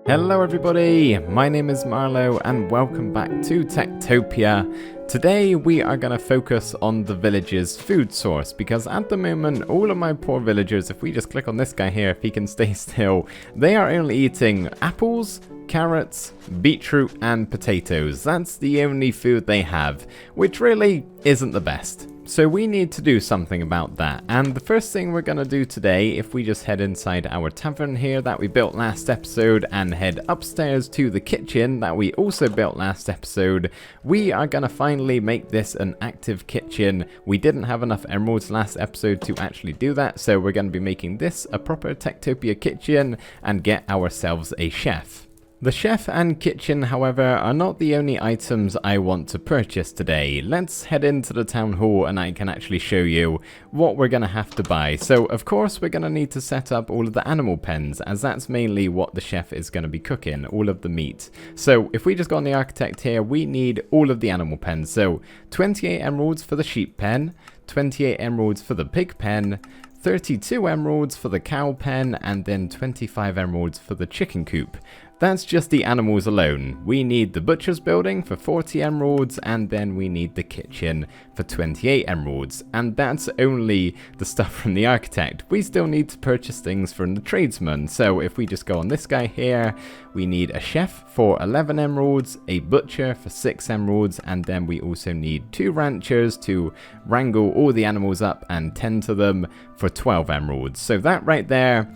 Hello everybody, my name is Marlo and welcome back to TekTopia. Today we are going to focus on the village's food source because at the moment all of my poor villagers, if we just click on this guy here, if he can stay still, they are only eating apples, carrots, beetroot and potatoes. That's the only food they have, which really isn't the best. So we need to do something about that, and the first thing we're going to do today, if we just head inside our tavern here that we built last episode and head upstairs to the kitchen that we also built last episode, we are going to finally make this an active kitchen. We didn't have enough emeralds last episode to actually do that, so we're going to be making this a proper TekTopia kitchen and get ourselves a chef. The chef and kitchen, however, are not the only items I want to purchase today. Let's head into the town hall and I can actually show you what we're going to have to buy. So, of course, we're going to need to set up all of the animal pens, as that's mainly what the chef is going to be cooking, all of the meat. So, if we just go on the architect here, we need all of the animal pens. So, 28 emeralds for the sheep pen, 28 emeralds for the pig pen, 32 emeralds for the cow pen, and then 25 emeralds for the chicken coop. That's just the animals alone. We need the butcher's building for 40 emeralds, and then we need the kitchen for 28 emeralds. And that's only the stuff from the architect. We still need to purchase things from the tradesman. So if we just go on this guy here, we need a chef for 11 emeralds, a butcher for 6 emeralds, and then we also need 2 ranchers to wrangle all the animals up and tend to them for 12 emeralds. So that right there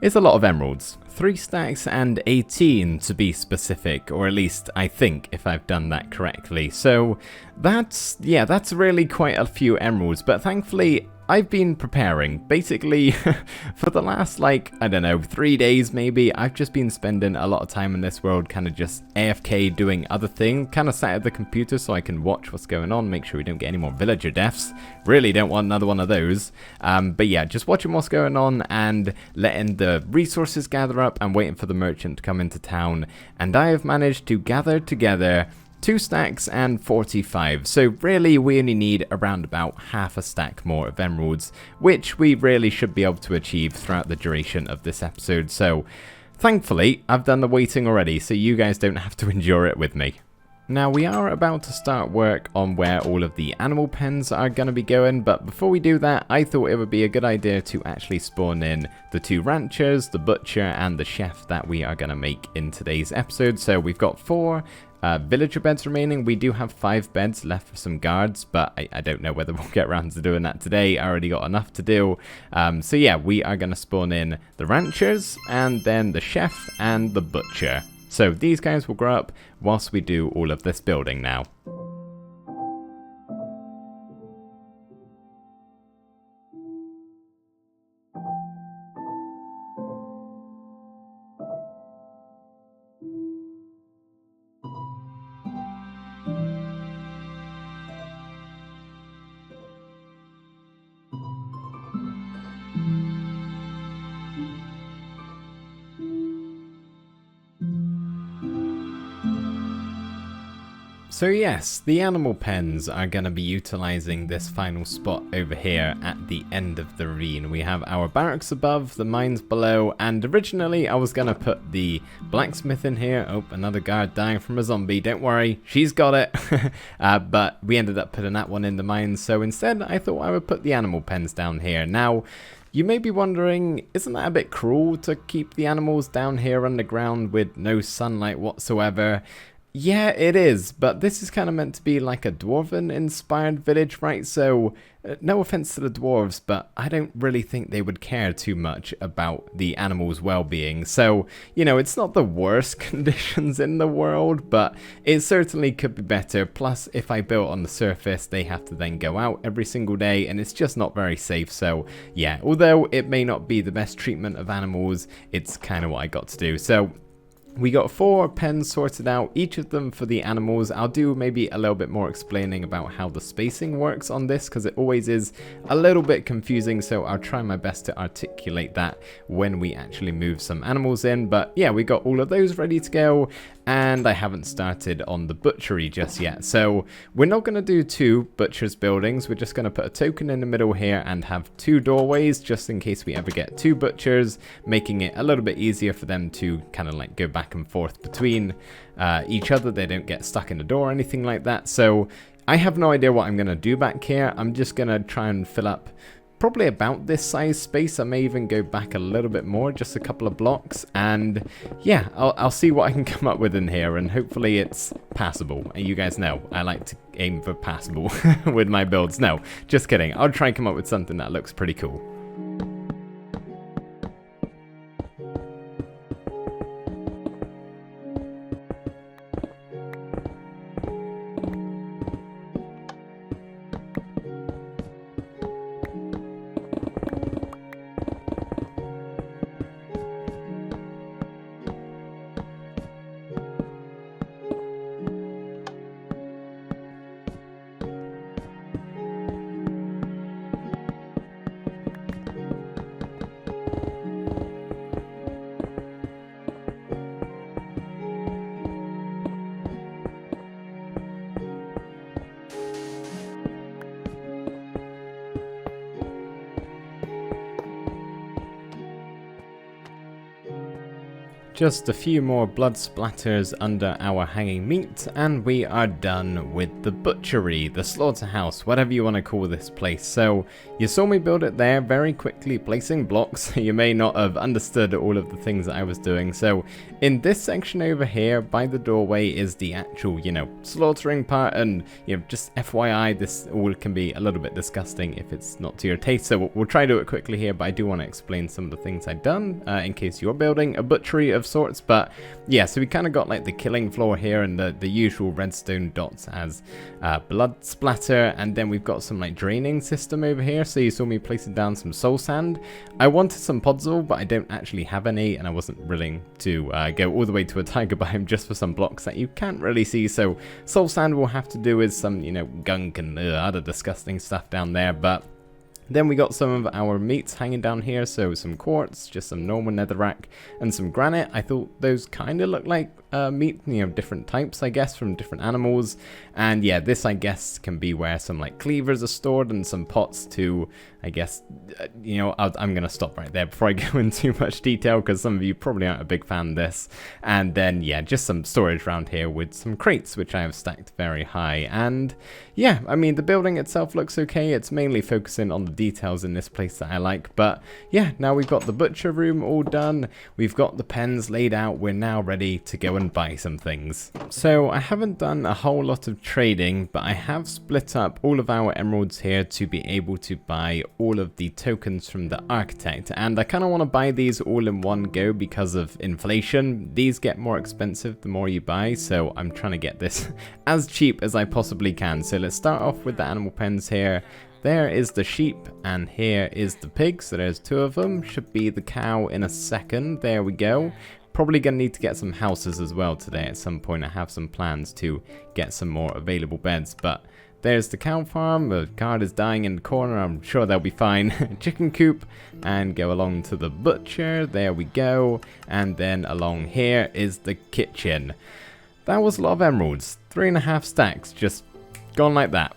is a lot of emeralds. 3 stacks and 18 to be specific, or at least I think, if I've done that correctly. So that's really quite a few emeralds, but thankfully I've been preparing. Basically, for the last, 3 days maybe, I've just been spending a lot of time in this world kind of just AFK doing other things, kind of sat at the computer so I can watch what's going on, make sure we don't get any more villager deaths. Really don't want another one of those. But yeah, just watching what's going on and letting the resources gather up and waiting for the merchant to come into town. And I have managed to gather together 2 stacks and 45, so really we only need around about half a stack more of emeralds, which we really should be able to achieve throughout the duration of this episode. So thankfully I've done the waiting already, so you guys don't have to endure it with me. Now we are about to start work on where all of the animal pens are going to be going, but before we do that, I thought it would be a good idea to actually spawn in the 2 ranchers, the butcher and the chef that we are going to make in today's episode. So we've got 4 villager beds remaining. We do have 5 beds left for some guards, but I don't know whether we'll get around to doing that today. I already got enough to do. So yeah, we are going to spawn in the ranchers and then the chef and the butcher. So these guys will grow up whilst we do all of this building now. So yes, the animal pens are going to be utilizing this final spot over here at the end of the ravine. We have our barracks above, the mines below, and originally I was going to put the blacksmith in here. Oh, another guard dying from a zombie. Don't worry, she's got it. But we ended up putting that one in the mines, so instead I thought I would put the animal pens down here. Now, you may be wondering, isn't that a bit cruel to keep the animals down here underground with no sunlight whatsoever? Yeah, it is, but this is kind of meant to be like a dwarven-inspired village, right? So, no offense to the dwarves, but I don't really think they would care too much about the animals' well-being. So, you know, it's not the worst conditions in the world, but it certainly could be better. Plus, if I built on the surface, they have to then go out every single day, and it's just not very safe. So, yeah, although it may not be the best treatment of animals, it's kind of what I got to do. So, we got 4 pens sorted out, each of them for the animals. I'll do maybe a little bit more explaining about how the spacing works on this, because it always is a little bit confusing, so I'll try my best to articulate that when we actually move some animals in. But yeah, we got all of those ready to go. and I haven't started on the butchery just yet. So we're not going to do 2 butcher's buildings. We're just going to put a token in the middle here and have 2 doorways just in case we ever get 2 butchers, making it a little bit easier for them to kind of like go back and forth between each other. They don't get stuck in the door or anything like that. So I have no idea what I'm going to do back here. I'm just going to try and fill up probably about this size space. I may even go back a little bit more, just a couple of blocks, and yeah, I'll see what I can come up with in here, and hopefully it's passable. And you guys know I like to aim for passable with my builds. No, just kidding. I'll try and come up with something that looks pretty cool. Just a few more blood splatters under our hanging meat, and we are done with the butchery, the slaughterhouse, whatever you want to call this place. So you saw me build it there very quickly, placing blocks. You may not have understood all of the things that I was doing. So in this section over here by the doorway is the actual, slaughtering part, and just FYI, this all can be a little bit disgusting if it's not to your taste. So we'll try to do it quickly here, but I do want to explain some of the things I've done in case you're building a butchery of sorts. But yeah, so we kind of got like the killing floor here and the usual redstone dots as blood splatter, and then we've got some like draining system over here. So you saw me placing down some soul sand. I wanted some podzol, but I don't actually have any, and I wasn't willing to go all the way to a tiger biome just for some blocks that you can't really see. So soul sand will have to do with some gunk and other disgusting stuff down there. But then we got some of our meats hanging down here, so some quartz, just some normal netherrack, and some granite. I thought those kind of look like meat, different types, I guess, from different animals. And yeah, this, I guess, can be where some like cleavers are stored, and some pots to, I guess, I'm going to stop right there before I go into too much detail, because some of you probably aren't a big fan of this. And then, yeah, just some storage around here with some crates, which I have stacked very high. And yeah, I mean, the building itself looks okay. It's mainly focusing on the details in this place that I like. But yeah, now we've got the butcher room all done. We've got the pens laid out. We're now ready to go and buy some things. So I haven't done a whole lot of trading, but I have split up all of our emeralds here to be able to buy all of the tokens from the architect. And I kind of want to buy these all in one go because of inflation. These get more expensive the more you buy, so I'm trying to get this as cheap as I possibly can. So let's start off with the animal pens here. There is the sheep, and here is the pig, so there's 2 of them. Should be the cow in a second. There we go. Probably gonna need to get some houses as well today at some point. I have some plans to get some more available beds, but there's the cow farm. The guard is dying in the corner. I'm sure they'll be fine. Chicken coop, and go along to the butcher. There we go. And then along here is the kitchen. That was a lot of emeralds. 3.5 stacks, just gone like that.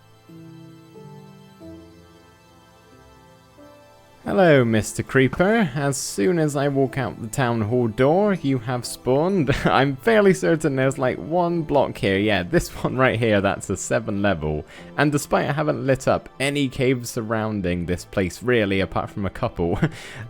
Hello, Mr. Creeper. As soon as I walk out the town hall door, you have spawned. I'm fairly certain there's like 1 block here. Yeah, this one right here, that's a 7 level. And despite I haven't lit up any caves surrounding this place really, apart from a couple,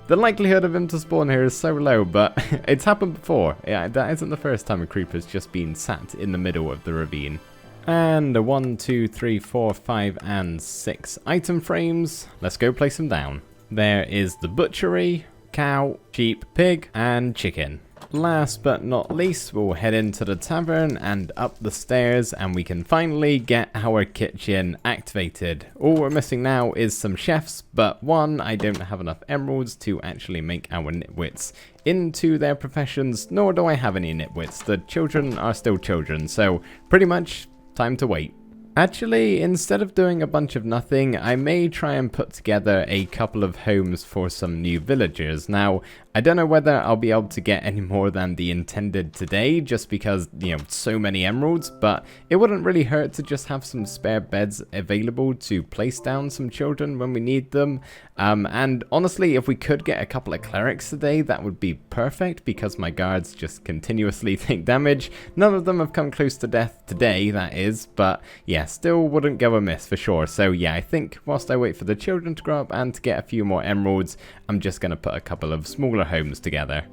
the likelihood of him to spawn here is so low, but it's happened before. Yeah, that isn't the first time a creeper's just been sat in the middle of the ravine. And a 1, 2, 3, 4, 5, and 6 item frames. Let's go place them down. There is the butchery, cow, sheep, pig, and chicken. Last but not least, we'll head into the tavern and up the stairs, and we can finally get our kitchen activated. All we're missing now is some chefs, but one, I don't have enough emeralds to actually make our nitwits into their professions, nor do I have any nitwits. The children are still children, so pretty much time to wait. Actually, instead of doing a bunch of nothing, I may try and put together a couple of homes for some new villagers. Now, I don't know whether I'll be able to get any more than the intended today, just because, you know, so many emeralds, but it wouldn't really hurt to just have some spare beds available to place down some children when we need them. And honestly, if we could get a couple of clerics today, that would be perfect, because my guards just continuously take damage. None of them have come close to death today, that is, but yeah, still wouldn't go amiss for sure. So yeah, I think whilst I wait for the children to grow up and to get a few more emeralds, I'm just going to put a couple of smaller homes together.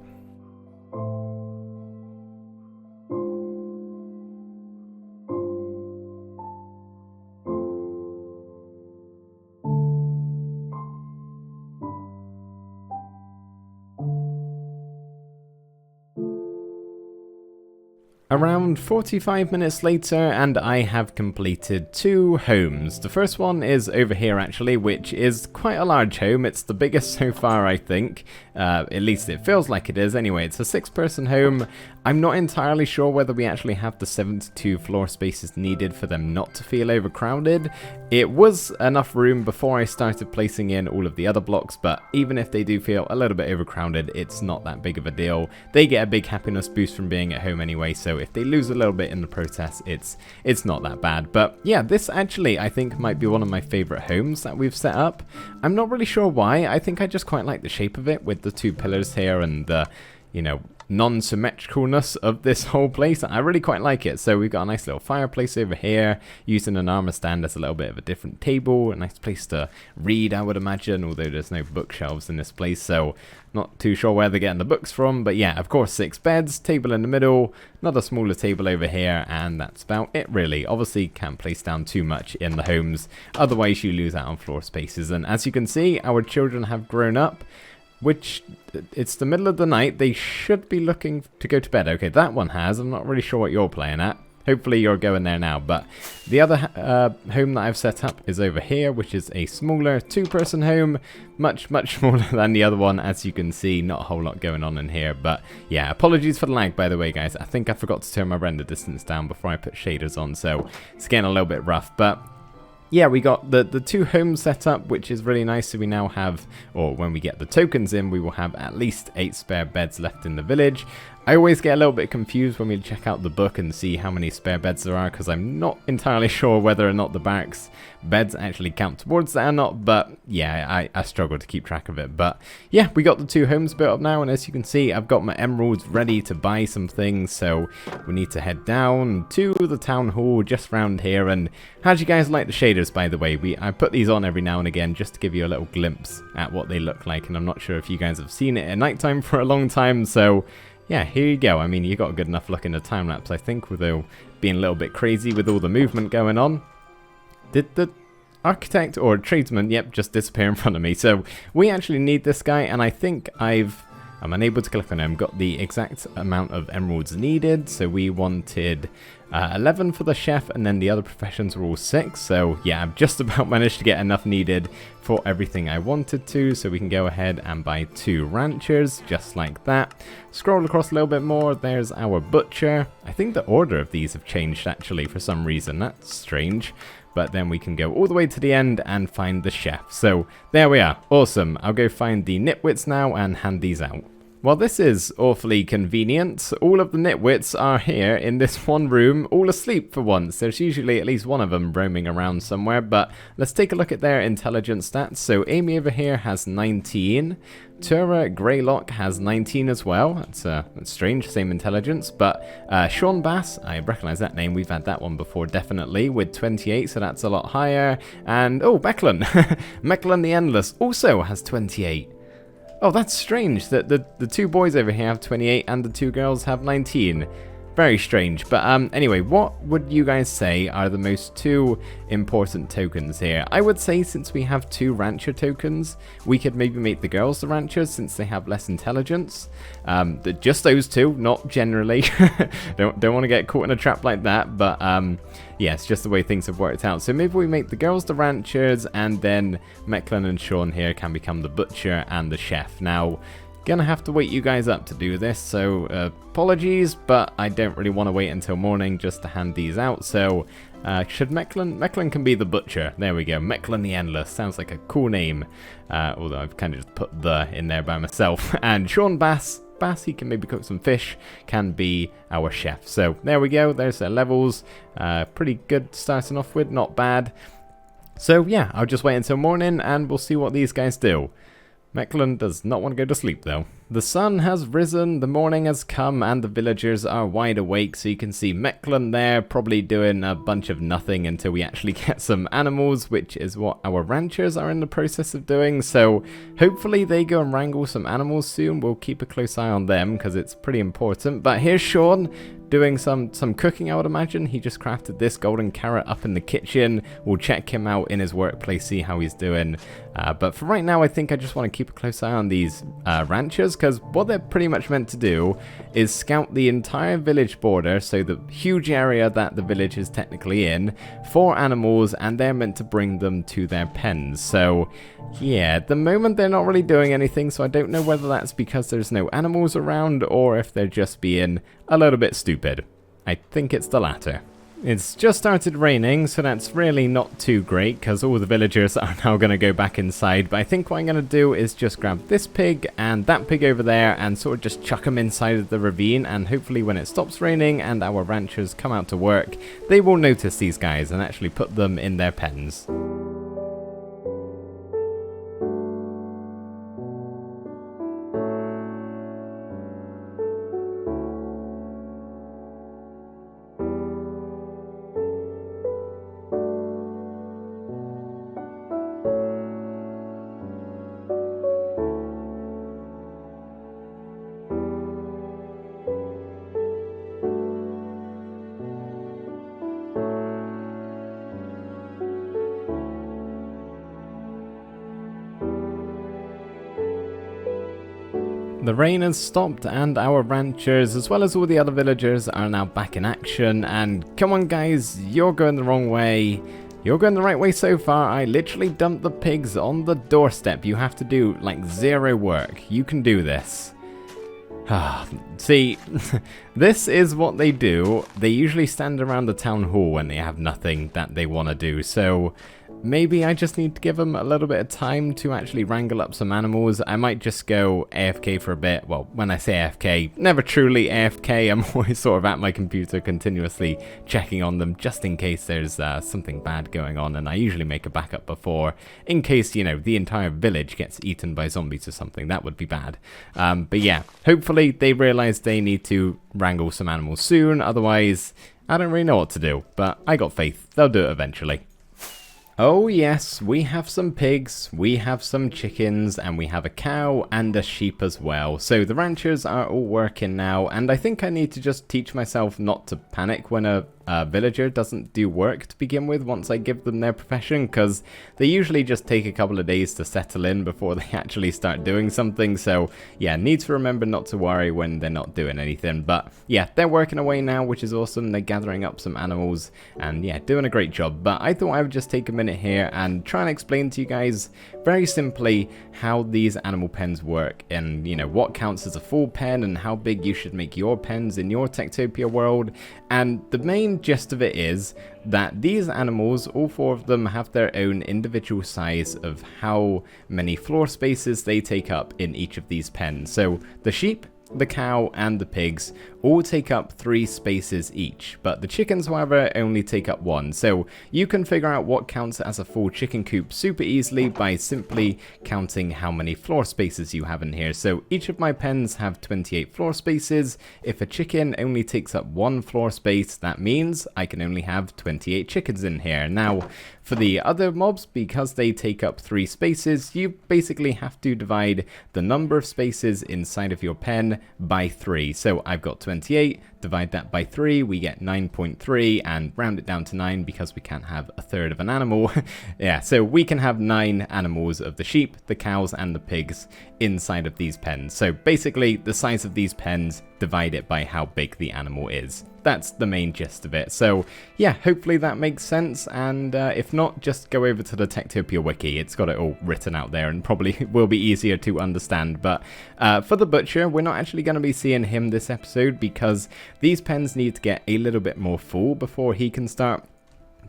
Around 45 minutes later, and I have completed 2 homes. The first one is over here actually, which is quite a large home. It's the biggest so far, I think. At least it feels like it is. Anyway, it's a 6-person home. I'm not entirely sure whether we actually have the 72 floor spaces needed for them not to feel overcrowded. It was enough room before I started placing in all of the other blocks, but even if they do feel a little bit overcrowded, it's not that big of a deal. They get a big happiness boost from being at home anyway, so if they lose a little bit in the process, it's not that bad. But yeah, this actually I think might be one of my favorite homes that we've set up. I'm not really sure why. I think I just quite like the shape of it with the 2 pillars here and the, you know, non-symmetricalness of this whole place. I really quite like it. So we've got a nice little fireplace over here, using an armor stand as a little bit of a different table, a nice place to read, I would imagine, although there's no bookshelves in this place, so not too sure where they're getting the books from. But yeah, of course, 6 beds, table in the middle, another smaller table over here, and that's about it really. Obviously can't place down too much in the homes, otherwise you lose out on floor spaces. And as you can see, our children have grown up, which, it's the middle of the night, they should be looking to go to bed. Okay, that one has. I'm not really sure what you're playing at. Hopefully you're going there now. But the other home that I've set up is over here, which is a smaller 2-person home. Much smaller than the other one, as you can see. Not a whole lot going on in here. But yeah, apologies for the lag, by the way, guys. I think I forgot to turn my render distance down before I put shaders on, so it's getting a little bit rough. But yeah, we got the 2 homes set up, which is really nice. So we now have, or when we get the tokens in, we will have at least 8 spare beds left in the village. I always get a little bit confused when we check out the book and see how many spare beds there are, because I'm not entirely sure whether or not the barracks beds actually count towards that or not. But yeah, I struggle to keep track of it. But yeah, we got the 2 homes built up now, and as you can see, I've got my emeralds ready to buy some things. So we need to head down to the town hall just round here. And how do you guys like the shaders, by the way? I put these on every now and again just to give you a little glimpse at what they look like, and I'm not sure if you guys have seen it at nighttime for a long time, so yeah, here you go. I mean, you got a good enough look in the time lapse, I think, without being a little bit crazy with all the movement going on. Did the architect or tradesman, yep, just disappear in front of me? So we actually need this guy, and I think I'm unable to click on him. Got the exact amount of emeralds needed. So we wanted 11 for the chef, and then the other professions were all 6. So yeah, I've just about managed to get enough needed for everything I wanted to. So we can go ahead and buy 2 ranchers, just like that. Scroll across a little bit more. There's our butcher. I think the order of these have changed actually for some reason. That's strange. But then we can go all the way to the end and find the chef. So there we are. Awesome. I'll go find the nitwits now and hand these out. Well, this is awfully convenient. All of the nitwits are here in this one room, all asleep for once. There's usually at least one of them roaming around somewhere, but let's take a look at their intelligence stats. So Amy over here has 19. Tura Greylock has 19 as well. That's strange, same intelligence. But Sean Bass, I recognize that name. We've had that one before, definitely, with 28, so that's a lot higher. And, oh, Mecklin. Mecklin the Endless also has 28. Oh, that's strange that the 2 boys over here have 28 and the 2 girls have 19. Very strange. But anyway, what would you guys say are the most 2 important tokens here? I would say since we have 2 rancher tokens, we could maybe make the girls the ranchers since they have less intelligence. Just those 2, not generally. don't want to get caught in a trap like that. But yeah, it's just the way things have worked out. So maybe we make the girls the ranchers, and then Mecklin and Sean here can become the butcher and the chef. Now, gonna have to wake you guys up to do this, so apologies, but I don't really want to wait until morning just to hand these out. So should Mechlin can be the butcher. There we go, Mechlin the Endless. Sounds like a cool name, although I've kind of just put the in there by myself. And Sean Bass, he can maybe cook some fish, can be our chef. So there we go, there's their levels. Pretty good starting off with, not bad. So yeah, I'll just wait until morning and we'll see what these guys do. Mechlin does not want to go to sleep though. The sun has risen, the morning has come, and the villagers are wide awake, so you can see Mechlin there probably doing a bunch of nothing until we actually get some animals, which is what our ranchers are in the process of doing. So hopefully they go and wrangle some animals soon. We'll keep a close eye on them because it's pretty important. But here's Sean doing some cooking, I would imagine. He just crafted this golden carrot up in the kitchen. We'll check him out in his workplace, see how he's doing. But for right now, I think I just want to keep a close eye on these ranchers, because what they're pretty much meant to do is scout the entire village border, so the huge area that the village is technically in, for animals, and they're meant to bring them to their pens. So yeah, at the moment they're not really doing anything, so I don't know whether that's because there's no animals around or if they're just being a little bit stupid. I think it's the latter. It's just started raining, so that's really not too great, because all the villagers are now going to go back inside. But I think what I'm going to do is just grab this pig and that pig over there and sort of just chuck them inside of the ravine, and hopefully when it stops raining and our ranchers come out to work, they will notice these guys and actually put them in their pens. The rain has stopped and our ranchers, as well as all the other villagers, are now back in action. And come on guys, you're going the wrong way. You're going the right way so far. I literally dumped the pigs on the doorstep. You have to do like 0 work. You can do this. See, this is what they do. They usually stand around the town hall when they have nothing that they want to do. So maybe I just need to give them a little bit of time to actually wrangle up some animals. I might just go AFK for a bit. Well, when I say AFK, never truly AFK. I'm always sort of at my computer continuously checking on them just in case there's something bad going on. And I usually make a backup before, in case, you know, the entire village gets eaten by zombies or something. That would be bad. But yeah, hopefully they realize they need to wrangle some animals soon. Otherwise, I don't really know what to do. But I got faith. They'll do it eventually. Oh yes, we have some pigs, we have some chickens, and we have a cow and a sheep as well. So the ranchers are all working now, and I think I need to just teach myself not to panic when a villager doesn't do work to begin with once I give them their profession, because they usually just take a couple of days to settle in before they actually start doing something. So yeah, need to remember not to worry when they're not doing anything. But yeah, they're working away now, which is awesome. They're gathering up some animals and yeah, doing a great job. But I thought I would just take a minute here and try and explain to you guys very simply how these animal pens work, and you know, what counts as a full pen and how big you should make your pens in your TekTopia world. And the main gist of it is that these animals, all 4 of them, have their own individual size of how many floor spaces they take up in each of these pens. So the sheep, the cow and the pigs all take up 3 spaces each, but the chickens, however, only take up 1. So you can figure out what counts as a full chicken coop super easily by simply counting how many floor spaces you have in here. So each of my pens have 28 floor spaces. If a chicken only takes up 1 floor space, that means I can only have 28 chickens in here. Now, for the other mobs, because they take up 3 spaces, you basically have to divide the number of spaces inside of your pen by 3. So I've got 28, divide that by 3, we get 9.3, and round it down to 9 because we can't have a third of an animal. Yeah, so we can have 9 animals of the sheep, the cows, and the pigs inside of these pens. So basically, the size of these pens, divide it by how big the animal is. that's the main gist of it. So yeah, hopefully that makes sense, and if not, just go over to the TekTopia wiki. It's got it all written out there and probably will be easier to understand. But for the butcher, we're not actually going to be seeing him this episode because these pens need to get a little bit more full before he can start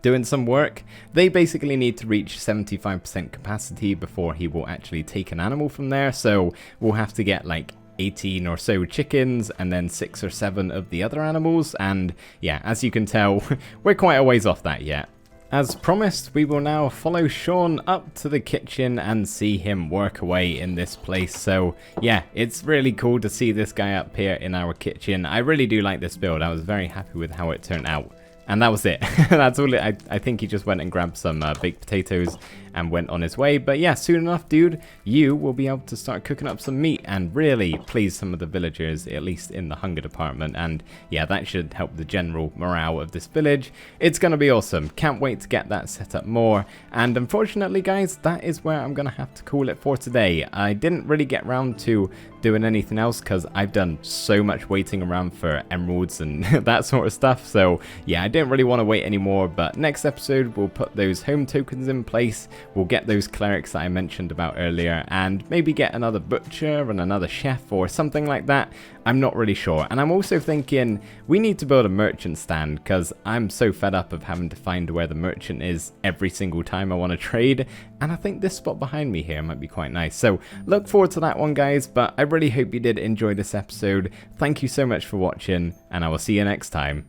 doing some work. They basically need to reach 75% capacity before he will actually take an animal from there, so we'll have to get like 18 or so chickens and then 6 or 7 of the other animals, and yeah, as you can tell, we're quite a ways off that yet. As promised, we will now follow Sean up to the kitchen and see him work away in this place. So yeah, it's really cool to see this guy up here in our kitchen. I really do like this build. I was very happy with how it turned out. And that was it. That's all I think he just went and grabbed some baked potatoes and went on his way. But yeah, soon enough, dude, you will be able to start cooking up some meat and really please some of the villagers, at least in the hunger department. And yeah, that should help the general morale of this village. It's going to be awesome. Can't wait to get that set up more. And unfortunately, guys, that is where I'm going to have to call it for today. I didn't really get around to doing anything else because I've done so much waiting around for emeralds and that sort of stuff. So yeah, I didn't really want to wait anymore, but next episode we'll put those home tokens in place, we'll get those clerics that I mentioned about earlier, and maybe get another butcher and another chef or something like that. I'm not really sure. And I'm also thinking we need to build a merchant stand because I'm so fed up of having to find where the merchant is every single time I want to trade, and I think this spot behind me here might be quite nice. So look forward to that one, guys, but I really hope you did enjoy this episode. Thank you so much for watching, and I will see you next time.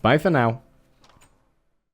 Bye for now.